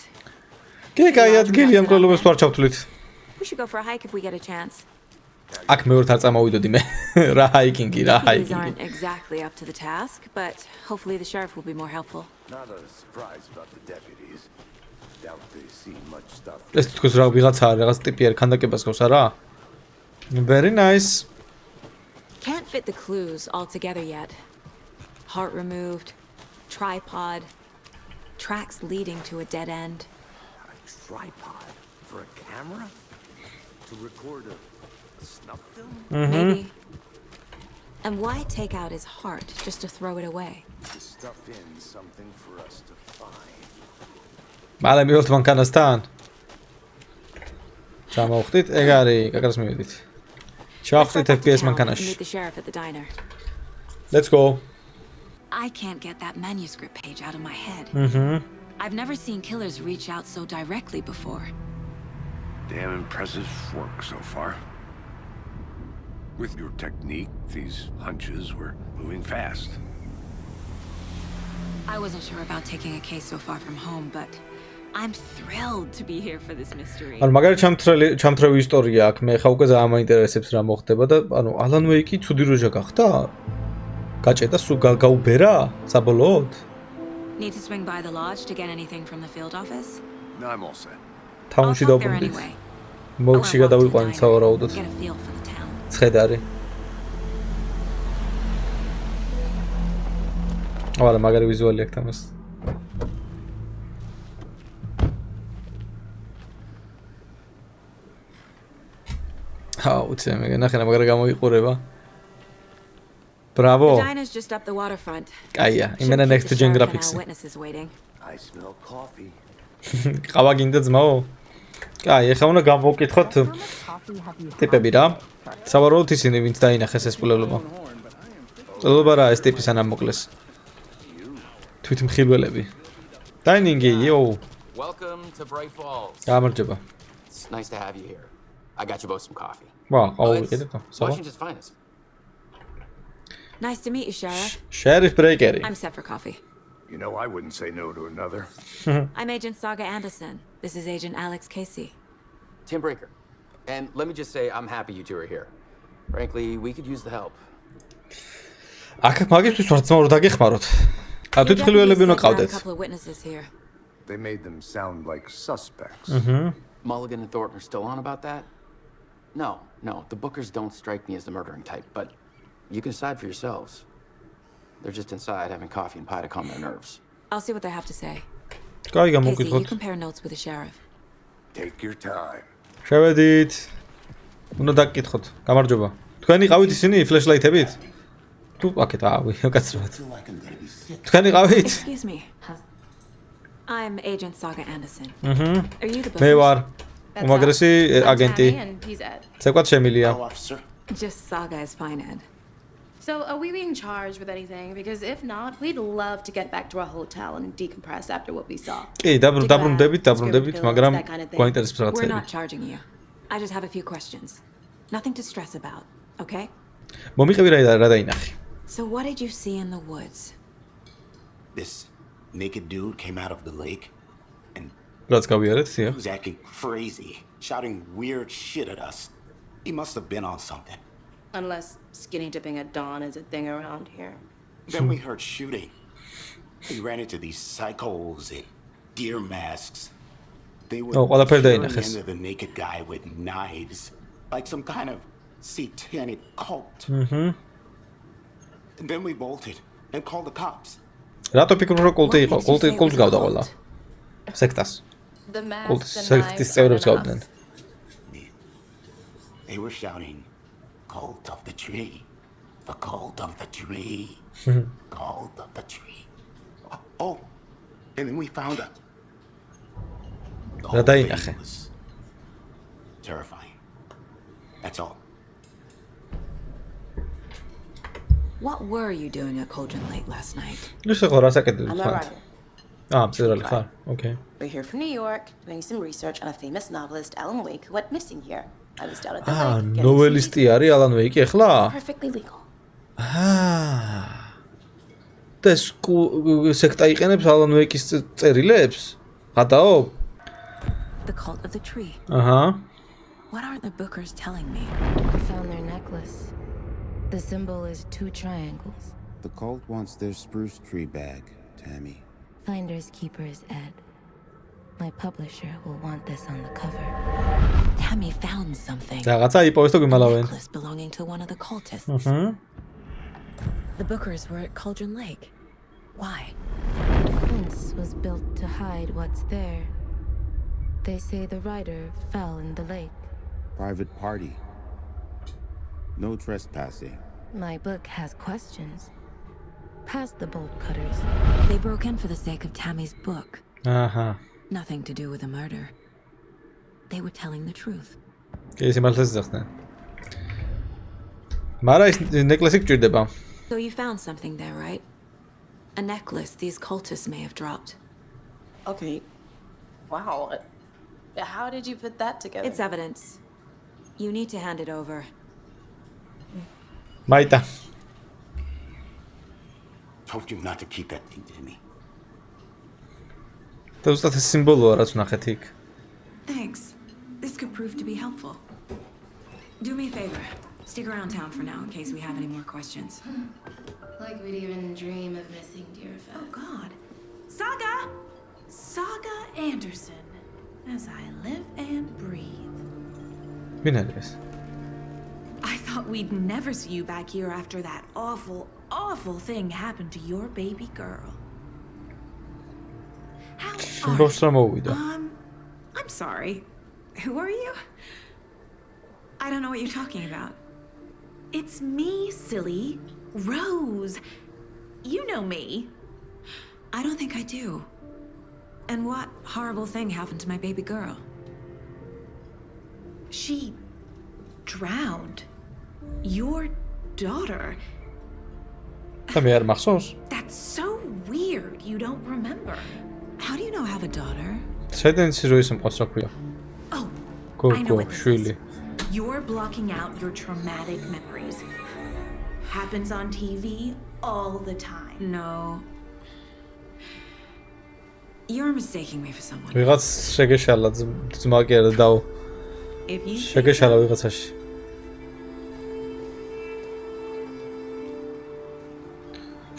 [SPEAKER 1] კი, კაი, ადგილი ამ ყველობას თუ არ ჩავთვლით.
[SPEAKER 3] We should go for a hike if we get a chance.
[SPEAKER 1] აქ მეორე არ წამოვიდოდი მე. რა ჰაიკინგი, რა
[SPEAKER 3] These
[SPEAKER 1] ჰაიკინგი.
[SPEAKER 3] aren't exactly up to the task, but hopefully the sheriff will be more helpful.
[SPEAKER 5] Not a surprise about the deputies. Doubt they see much stuff.
[SPEAKER 1] ეს თქოს რა ვიღაცა რაღაც ტიპი არ ქანდაკებას გავს არა? Very nice.
[SPEAKER 3] Can't fit the clues all together yet. Heart removed, tripod, tracks leading to a dead end.
[SPEAKER 5] A tripod for a camera? To record a snuff film?
[SPEAKER 3] Maybe. And why take out his heart just to throw it away?
[SPEAKER 5] To stuff in something for us to find.
[SPEAKER 1] მალე მივიღოთ მანქანასთან. ჩამოვხდით, ეგ არის, კაკრას მივედით. ჩავხდით FPS მანქანაში.
[SPEAKER 3] Meet the sheriff at the diner.
[SPEAKER 1] Let's go.
[SPEAKER 3] I can't get that manuscript page out of my head. I've never seen killers reach out so directly before.
[SPEAKER 5] Damn impressive work so far. With your technique, these hunches were moving fast.
[SPEAKER 3] I wasn't sure about taking a case so far from home, but I'm thrilled to be here for this mystery.
[SPEAKER 1] ანუ მაგარი ჩამთრევი ისტორია აქვს. მე ხა უკვე ძალიან მაინტერესებს რა მოხდება და ანუ ალან ვეიკი ცუდი როჟა გახდა? გაჭედა სულ გაუბერა საბოლოოდ?
[SPEAKER 3] Need to swing by the lodge to get anything from the field office?
[SPEAKER 5] No, I'm all set.
[SPEAKER 1] თაუნში
[SPEAKER 3] I'll stop there
[SPEAKER 1] დავბრუნდით.
[SPEAKER 3] anyway.
[SPEAKER 1] მოგში გადავიყვანეთ სავარაუდოდ.
[SPEAKER 3] Get a feel for the town.
[SPEAKER 1] ცხედარი. არა, მაგარი ვიზუალი აქვს თამას. უცე მე ნახე რა მაგარი გამოიყურება. Bravo.
[SPEAKER 3] The diner's just up the waterfront.
[SPEAKER 1] კაია, იმენა next gen graphics.
[SPEAKER 3] Witnesses waiting.
[SPEAKER 5] I smell coffee.
[SPEAKER 1] ყავა გინდა ძმაო? კაი, ეხლა უნდა გამოვკითხოთ ტიპები რა. სავარაუდოდ ისინი ვინც დაინახეს ეს სპულელობა. წელობა რა ეს ტიპი სანამ მოკლეს. თვითმხილველები. დაინინგი, იო.
[SPEAKER 9] Welcome to Bright Falls.
[SPEAKER 1] გამარჯობა.
[SPEAKER 9] It's nice to have you here. I got you both some coffee.
[SPEAKER 1] ვა,
[SPEAKER 9] Oh,
[SPEAKER 1] ყავა
[SPEAKER 9] it's
[SPEAKER 1] ვიყიდე და. სვა.
[SPEAKER 9] Washington's finest.
[SPEAKER 3] Nice to meet you, Sheriff.
[SPEAKER 1] Sheriff Breaker.
[SPEAKER 3] I'm set for coffee.
[SPEAKER 5] You know, I wouldn't say no to another.
[SPEAKER 3] I'm Agent Saga Anderson. This is Agent Alex Casey.
[SPEAKER 9] Tim Breaker. And let me just say, I'm happy you two are here. Frankly, we could use the help.
[SPEAKER 1] აქ მაგისთვის ვარ ძმაო რა დაგეხმაროთ. ა თვითმხილველები უნდა
[SPEAKER 3] A
[SPEAKER 1] ყავდეთ.
[SPEAKER 3] couple of witnesses here.
[SPEAKER 5] They made them sound like suspects.
[SPEAKER 9] Mulligan and Thornton are still on about that? No, the Bookers don't strike me as the murdering type, but you can decide for yourselves. They're just inside having coffee and pie to calm their nerves.
[SPEAKER 3] I'll see what they have to say.
[SPEAKER 1] კაი,
[SPEAKER 3] Casey, you
[SPEAKER 1] გამოვკითხოთ.
[SPEAKER 3] compare notes with the sheriff.
[SPEAKER 5] Take your time.
[SPEAKER 1] შევედით. უნდა დაგკითხოთ. გამარჯობა. თქვენი ყავით ისინი ფლეშლაითებით? თუ აკეთ ავი, კაცრად. თქვენი ყავით?
[SPEAKER 3] Excuse me. I'm Agent Saga Anderson. Are you the
[SPEAKER 1] მე
[SPEAKER 3] bookers?
[SPEAKER 1] ვარ უმაგრესი აგენტი.
[SPEAKER 10] And he's Ed.
[SPEAKER 1] ცეკვად შემილია.
[SPEAKER 8] Officer.
[SPEAKER 3] Just Saga is fine, Ed.
[SPEAKER 10] So are we being charged with anything? Because if not, we'd love to get back to our hotel and decompress after what we saw.
[SPEAKER 1] კი, დაბრუნდებით, მაგრამ გვაინტერესებს
[SPEAKER 3] We're
[SPEAKER 1] რაღაცები.
[SPEAKER 3] not charging you. I just have a few questions. Nothing to stress about, okay?
[SPEAKER 1] მომიყევი რა დაინახე.
[SPEAKER 3] So what did you see in the woods?
[SPEAKER 8] This naked dude came out of the lake and
[SPEAKER 1] რაც გავიარეთ,
[SPEAKER 8] he
[SPEAKER 1] სია.
[SPEAKER 8] was acting crazy, shouting weird shit at us. He must have been on something.
[SPEAKER 10] Unless skinny dipping at dawn is a thing around here.
[SPEAKER 8] Then we heard shooting. We ran into these psychos in deer masks.
[SPEAKER 11] They were
[SPEAKER 1] Oh, ყველაფერი
[SPEAKER 11] tearing
[SPEAKER 1] დაინახეს.
[SPEAKER 11] into the naked guy with knives, like some kind of satanic cult. And then we bolted and called the cops.
[SPEAKER 1] რატო ფიქრობ რომ კულტი იყო? კულტს გავდა ყველა. სექტას.
[SPEAKER 10] The mask,
[SPEAKER 1] კულტის
[SPEAKER 10] the
[SPEAKER 1] სექტის
[SPEAKER 10] knives
[SPEAKER 1] წევრებს
[SPEAKER 10] aren't
[SPEAKER 1] გავდნენ.
[SPEAKER 11] They were shouting, "Cult of the tree, the cult of the tree, cult of the tree." Oh, and then we found her. The whole thing was terrifying. That's all.
[SPEAKER 3] What were you doing at Cauldron Lake last night?
[SPEAKER 1] ისე ხო რასაკეთებ
[SPEAKER 12] I'm a
[SPEAKER 1] თქვა?
[SPEAKER 12] writer.
[SPEAKER 1] მწერალი ხარ? Okay.
[SPEAKER 12] We're here from New York, doing some research on a famous novelist, Alan Wake, who went missing here. I was down at the lake. getting
[SPEAKER 1] ნოველისტი არის ალან ვეიკი ახლა?
[SPEAKER 12] Perfectly legal.
[SPEAKER 1] და სექტა იყენებს ალან ვეიკის წერილებს? გადაო?
[SPEAKER 3] The cult of the tree. What are the bookers telling me?
[SPEAKER 13] I found their necklace. The symbol is 2 triangles.
[SPEAKER 14] The cult wants their spruce tree bag, Tammy.
[SPEAKER 13] Finders keepers Ed. My publisher will want this on the cover.
[SPEAKER 3] Tammy found something.
[SPEAKER 1] რაღაცა იპოვეს და გვიმალავენ.
[SPEAKER 3] Necklace belonging to one of the cultists. The bookers were at Cauldron Lake. Why?
[SPEAKER 13] The fence was built to hide what's there. They say the writer fell in the lake.
[SPEAKER 14] Private party. No trespassing.
[SPEAKER 13] My book has questions. Past the bolt cutters.
[SPEAKER 3] They broke in for the sake of Tammy's book. Nothing to do with the murder. They were telling the truth.
[SPEAKER 1] კი ეს იმალთეს ზახდნენ. მარა ის ნეკლესი გჭირდება.
[SPEAKER 3] So you found something there, right? A necklace these cultists may have dropped.
[SPEAKER 12] Okay. Wow. How did you put that together?
[SPEAKER 3] It's evidence. You need to hand it over.
[SPEAKER 1] მაიტა.
[SPEAKER 11] Told you not to keep that thing to me.
[SPEAKER 1] და უბრალოდ ეს სიმბოლოა რაც ნახეთ იქ.
[SPEAKER 3] Thanks. This could prove to be helpful. Do me a favor. Stick around town for now in case we have any more questions.
[SPEAKER 10] Like we'd even dream of missing dear Fez.
[SPEAKER 3] Oh God. Saga! Saga Anderson. As I live and breathe.
[SPEAKER 1] ვინ არის?
[SPEAKER 3] I thought we'd never see you back here after that awful thing happened to your baby girl. How
[SPEAKER 1] სიმბოლს რა მოვიდა?
[SPEAKER 3] I'm sorry. Who are you? I don't know what you're talking about. It's me, silly. Rose. You know me. I don't think I do. And what horrible thing happened to my baby girl? She drowned. Your daughter.
[SPEAKER 1] და მე არ მახსოვს?
[SPEAKER 3] That's so weird. You don't remember. How do you know I have a daughter?
[SPEAKER 1] საიდანიცი რო ისე მყავს რა ქვია?
[SPEAKER 3] Oh,
[SPEAKER 1] გოგო, შვილი.
[SPEAKER 3] You're blocking out your traumatic memories. Happens on TV all the time. No. You're mistaking me for someone.
[SPEAKER 1] ვიღაც შეგეშალა ძმა კი არა დაო.
[SPEAKER 3] If you
[SPEAKER 1] შეგეშალა ვიღაცაში.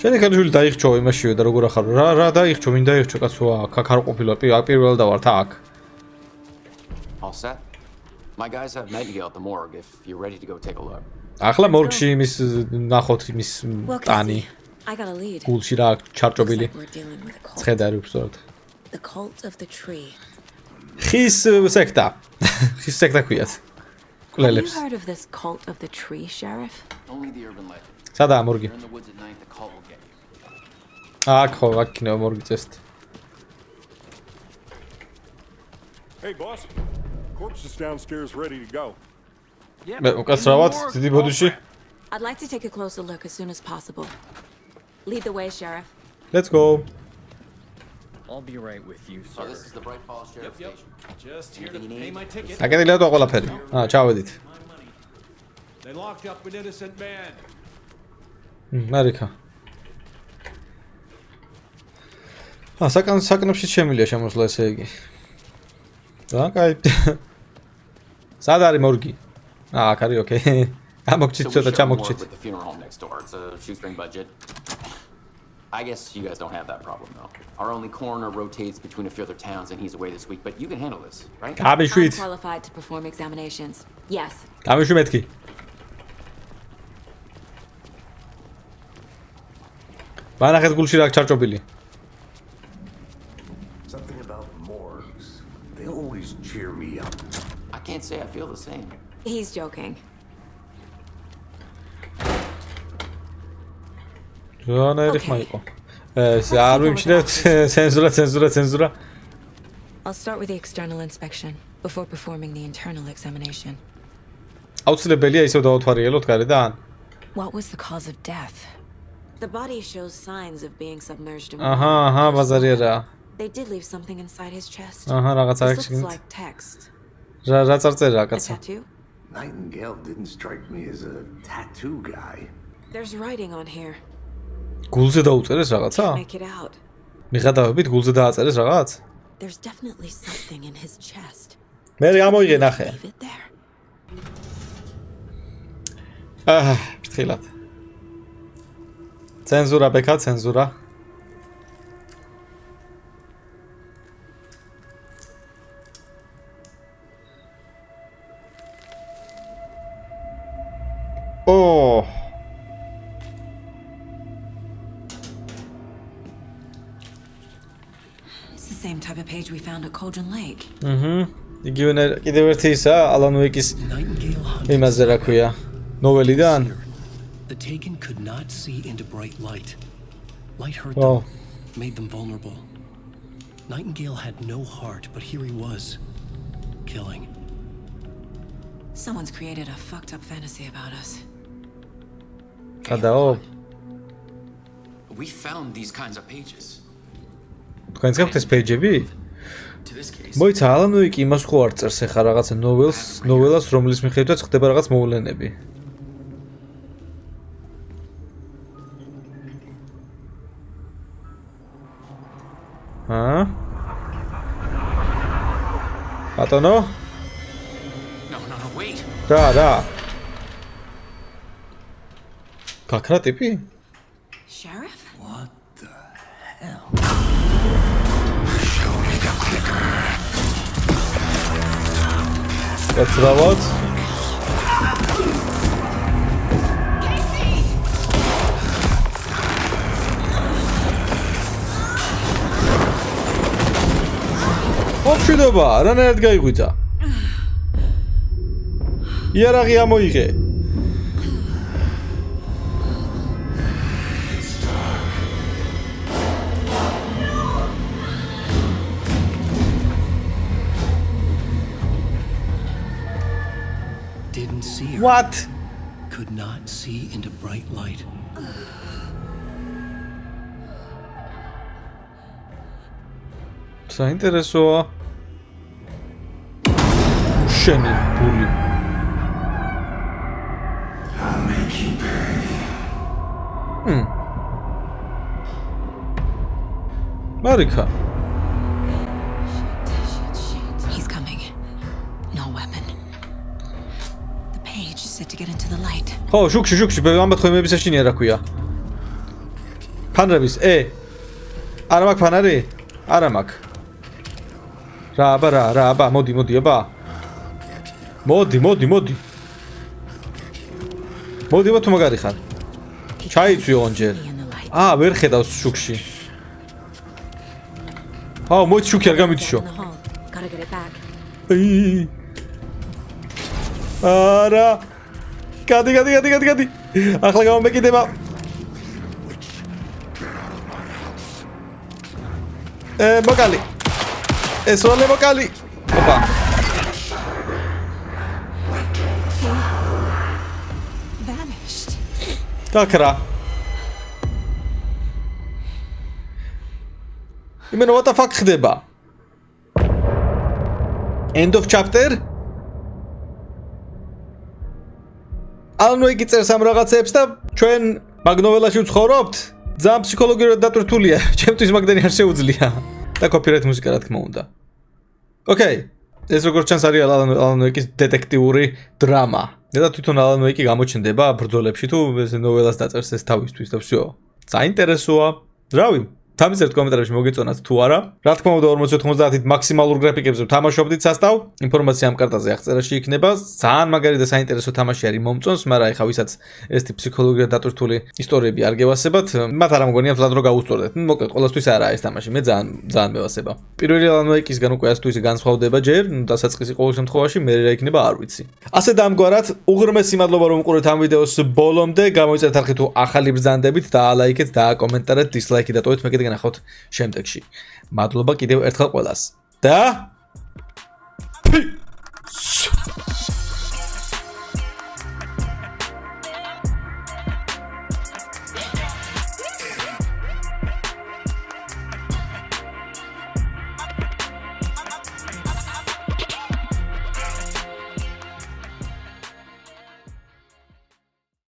[SPEAKER 1] შენი ქალიშვილი დაიხჩო იმაშივე და როგორ ახარო? რა დაიხჩო? ვინ დაიხჩო კაცო აქ არ ყოფილა პირველ და ვართ აქ.
[SPEAKER 9] All set. My guys have Nightingale at the morgue if you're ready to go take a look.
[SPEAKER 1] ახლა მორგში იმის ნახოთ იმის ტანი.
[SPEAKER 3] I got a lead.
[SPEAKER 1] გულში რა ჩარჭობილი. ცხედარი უბრალოდ.
[SPEAKER 3] The cult of the tree.
[SPEAKER 1] ხის სექტა. ხის სექტა ქვიათ. კვლელებს.
[SPEAKER 3] Have you heard of this cult of the tree, Sheriff?
[SPEAKER 9] Only the urban legend.
[SPEAKER 1] სადაა მორგი?
[SPEAKER 9] You're in the woods at night, the cult will get you.
[SPEAKER 1] აქ ხო, აქ იქნება მორგი წესთ.
[SPEAKER 6] Hey boss. Corpse is downstairs ready to go.
[SPEAKER 1] მე უკაცრავად დიდი ბოდიში.
[SPEAKER 3] I'd like to take a closer look as soon as possible. Lead the way, Sheriff.
[SPEAKER 1] Let's go.
[SPEAKER 15] I'll be right with you, sir.
[SPEAKER 9] So this is the Bright Falls Sheriff Station.
[SPEAKER 15] Just here to pay my ticket.
[SPEAKER 1] აკეთილია თუ ყველაფერი. ჩავედით.
[SPEAKER 7] They locked up an innocent man.
[SPEAKER 1] მარიკა. საკნებში შემილია შემოსვლა ესე იგი. და კაი. სად არის მორგი? აქ არის, ოკეი. ამოგჩით ცოტა ჩამოგჩით.
[SPEAKER 9] The funeral home next door. It's a shoestring budget. I guess you guys don't have that problem, though. Our only coroner rotates between a few other towns, and he's away this week, but you can handle this, right?
[SPEAKER 3] I'm qualified to perform examinations. Yes.
[SPEAKER 5] Something about morgues. They always cheer me up.
[SPEAKER 9] I can't say I feel the same.
[SPEAKER 3] He's joking. I'll start with the external inspection before performing the internal examination. What was the cause of death? The body shows signs of being submerged in water. They did leave something inside his chest. This looks like text. A tattoo?
[SPEAKER 5] Nightingale didn't strike me as a tattoo guy.
[SPEAKER 3] There's writing on here.
[SPEAKER 1] Can't
[SPEAKER 3] make it out. There's definitely something in his chest. Leave it there.
[SPEAKER 1] Cenzura, Beqa, cenzura. Oh.
[SPEAKER 3] It's the same type of page we found at Cauldron Lake.
[SPEAKER 1] კიდევ ერთი ისა ალან უეკის იმაზე რა ქვია ნოველიდან.
[SPEAKER 2] The Taken could not see into bright light. Light hurt them, made them vulnerable. Nightingale had no heart, but here he was, killing.
[SPEAKER 3] Someone's created a fucked up fantasy about us.
[SPEAKER 9] We found these kinds of pages.
[SPEAKER 1] თქვენს გაქვთ ეს პეიჯები? მოიცა ალან უიკი იმას ხო არ წერს ახლა რაღაცა ნოველას რომლის მიხედვითაც ხდება რაღაც მოვლენები. ბატონო?
[SPEAKER 9] No, wait.
[SPEAKER 1] რა. გაქრა ტიპი?
[SPEAKER 3] Sheriff?
[SPEAKER 5] What the hell?
[SPEAKER 8] Show me the clicker.
[SPEAKER 1] That's what? ოფშიდობა, რანაირად გაიღვიძა? იარაღი ამოიღე.
[SPEAKER 2] Didn't see her.
[SPEAKER 1] What?
[SPEAKER 2] Could not see into bright light.
[SPEAKER 1] საინტერესოა. შენი ბული.
[SPEAKER 8] I'll make you pay.
[SPEAKER 1] მარიკა.
[SPEAKER 3] He's coming. No weapon. The page said to get into the light.
[SPEAKER 1] ხო, შუქში, ამბათ ხო იმების ეშინია რა ქვია. ფანრების, არა მაქვს ფანარი? არა მაქვს. რა აბა, მოდი აბა. მოდი. მოდი აბა თუ მაგარი ხარ. ჩაიცვიოონჯერ. ვერ ხედავს შუქში. მოიცი შუქი არ გამიდიშო. არა. გადი. ახლა გამომეკიდება. მოკალი. ეს ვალე მოკალი. ოპა.
[SPEAKER 3] Vanished.
[SPEAKER 1] გაქრა. იმენ what the fuck ხდება? End of chapter? ალან უიკი წერს ამ რაღაცებს და ჩვენ მაგ ნოველაში ვცხოვრობთ? ძალიან ფსიქოლოგიურად დატვირთულია. ჩემთვის მაგდენი არ შეუძლია. და კოპირაით მუსიკა რა თქმა უნდა. ოკეი. ეს როგორც ჩანს არის ალან უიკის დეტექტიური დრამა. და თვითონ ალან უიკი გამოჩნდება ბრძოლებში თუ ეს ნოველას დაწერს ეს თავისთვის და всё. საინტერესოა. რავი თამისერთ კომენტარებში მოგეწონათ თუ არა. რა თქმა უნდა 4090-ით მაქსიმალურ გრაფიკებზე ვთამაშობდით სასტავ. ინფორმაცია ამ კარტაზე აღწერაში იქნება. ძალიან მაგარი და საინტერესო თამაში არის მომწონს, მაგრამ ეხა ვისაც ესეთი ფსიქოლოგიურად დატვირთული ისტორიები არ გევასებათ, მათ არ ამგონია თლად რომ გაუსწორდეთ. მოკლედ ყოველთვის არაა ეს თამაში, მე ძალიან მევასება. პირველი Alan Wake-ისგან უკვე ასე თუ ისე განსხვავდება ჯერ, დასაწყისი ყოველ შემთხვევაში მე რა იქნება არ ვიცი. ასე დამგვარად, უღრმესი მადლობა რომ უყურეთ ამ ვიდეოს ბოლომდე. გამოიწერეთ არხი თუ ახალი ბრძანდებით, დაალაიქეთ, დააკომენტარეთ, დისლაიკი დატოვეთ, მე კიდე განახავთ შემდეგში. მადლობა კიდევ ერთხელ ყველას. და